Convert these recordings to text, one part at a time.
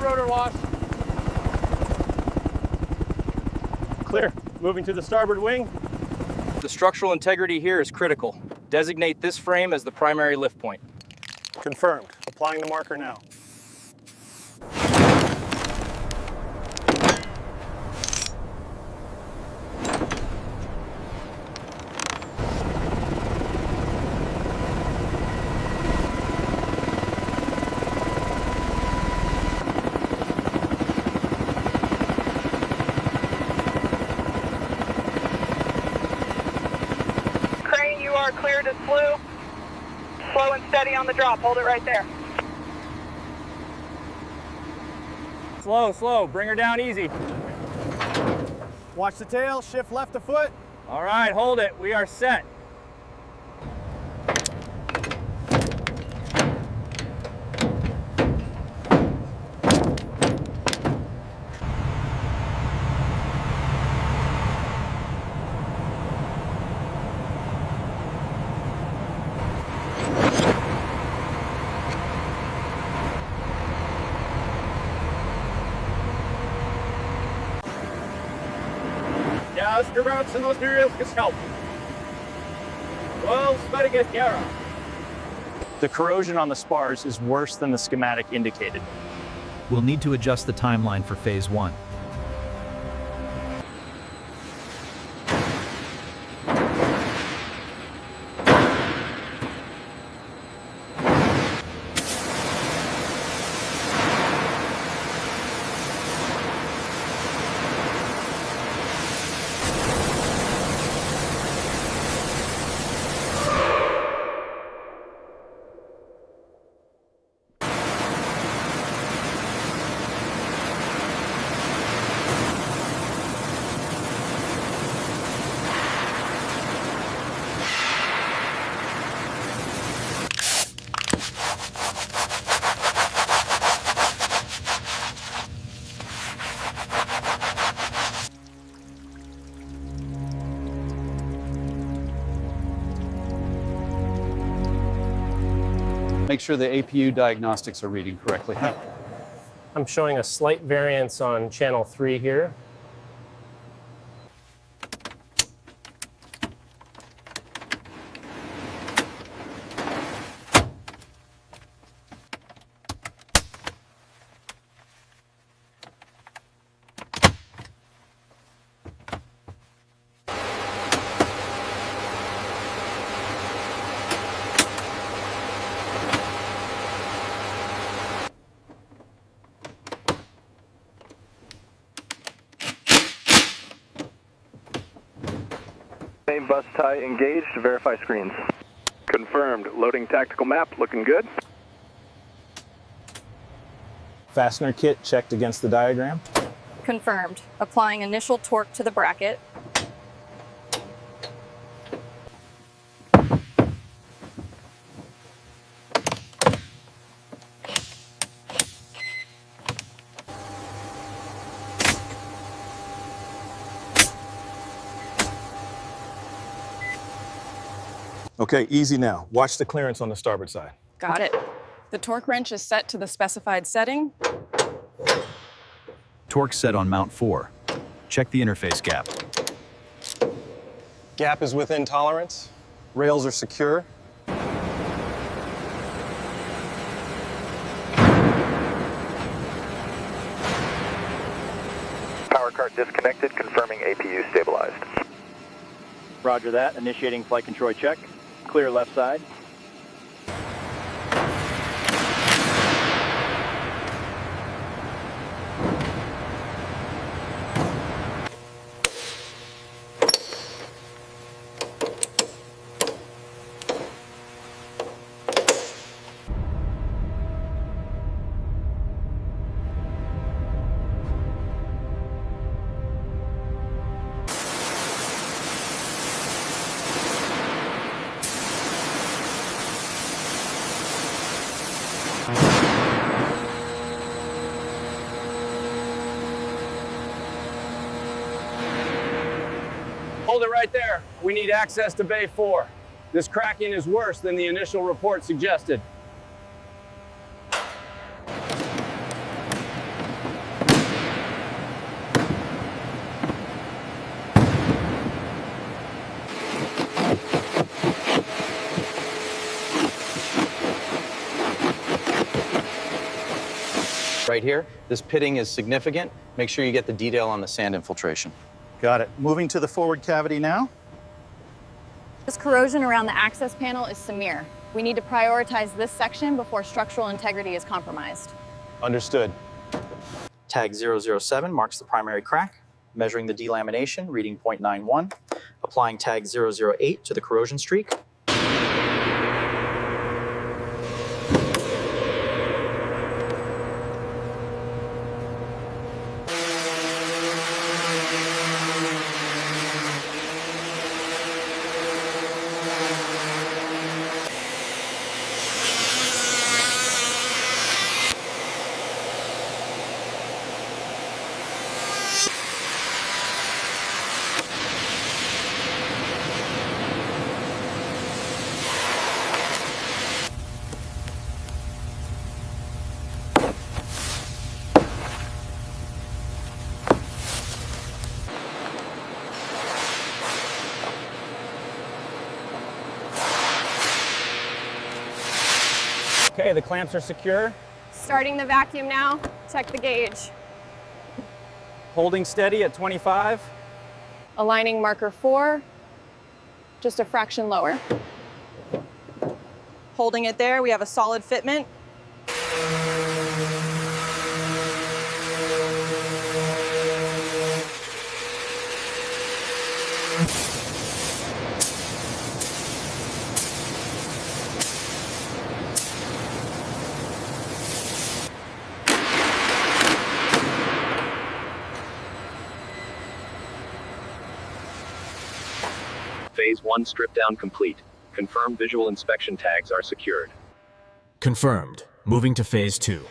rotor wash. Clear. Moving to the starboard wing. The structural integrity here is critical. Designate this frame as the primary lift point. Confirmed. Applying the marker now. Clear to slew. Slow and steady on the drop. Hold it right there. Slow, slow. Bring her down easy. Watch the tail. Shift left a foot. All right, hold it. We are set. The corrosion on the spars is worse than the schematic indicated. We'll need to adjust the timeline for Phase 1. Make sure the APU diagnostics are reading correctly. I'm showing a slight variance on channel 3 here. Main bus tie engaged. Verify screens. Confirmed. Loading tactical map. Looking good. Fastener kit checked against the diagram. Confirmed. Applying initial torque to the bracket. Okay, easy now. Watch the clearance on the starboard side. Got it. The torque wrench is set to the specified setting. Torque set on mount 4. Check the interface gap. Gap is within tolerance. Rails are secure. Power cart disconnected. Confirming APU stabilized. Roger that. Initiating flight control check. Clear left side. Hold it right there. We need access to Bay 4. This cracking is worse than the initial report suggested. Right here, this pitting is significant. Make sure you get the detail on the sand infiltration. Got it. Moving to the forward cavity now. This corrosion around the access panel is severe. We need to prioritize this section before structural integrity is compromised. Understood. Tag 007 marks the primary crack, measuring the delamination, reading 0.91, applying tag 008 to the corrosion streak. Okay, the clamps are secure. Starting the vacuum now. Check the gauge. Holding steady at 25. Aligning marker 4, just a fraction lower. Holding it there, we have a solid fitment. Phase 1 strip down complete. Confirmed visual inspection tags are secured. Confirmed. Moving to Phase 2.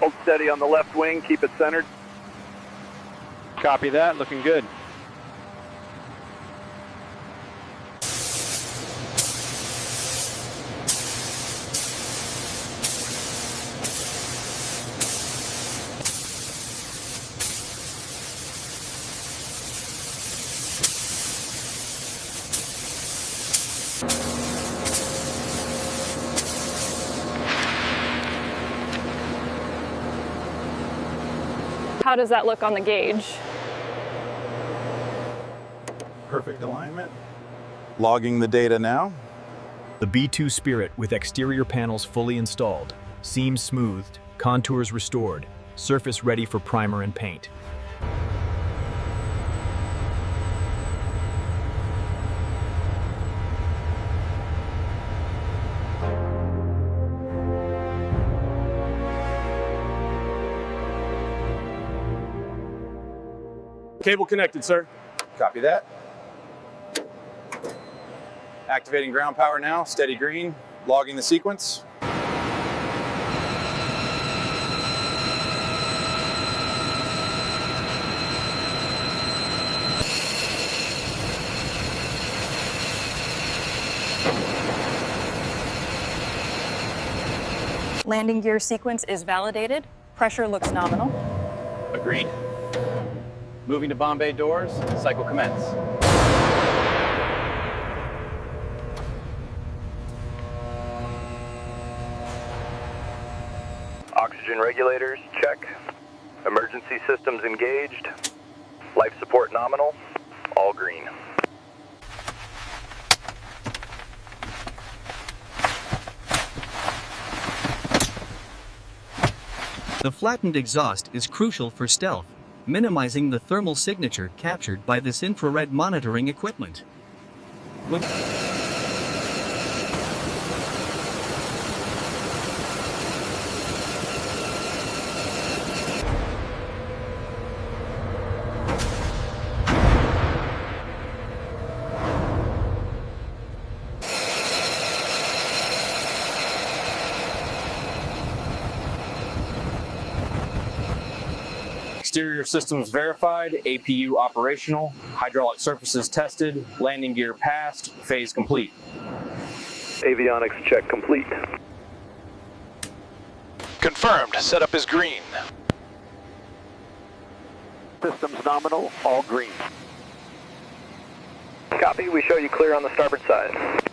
Hold steady on the left wing, keep it centered. Copy that, looking good. How does that look on the gauge? Perfect alignment. Logging the data now. The B2 Spirit with exterior panels fully installed, seams smoothed, contours restored, surface ready for primer and paint. Cable connected, sir. Copy that. Activating ground power now, steady green, logging the sequence. Landing gear sequence is validated. Pressure looks nominal. Agreed. Moving to bomb bay doors, cycle commence. Oxygen regulators, check. Emergency systems engaged. Life support nominal. All green. The flattened exhaust is crucial for stealth, minimizing the thermal signature captured by this infrared monitoring equipment. Exterior systems verified, APU operational, hydraulic surfaces tested, landing gear passed, phase complete. Avionics check complete. Confirmed. Setup is green. Systems nominal, all green. Copy, we show you clear on the starboard side.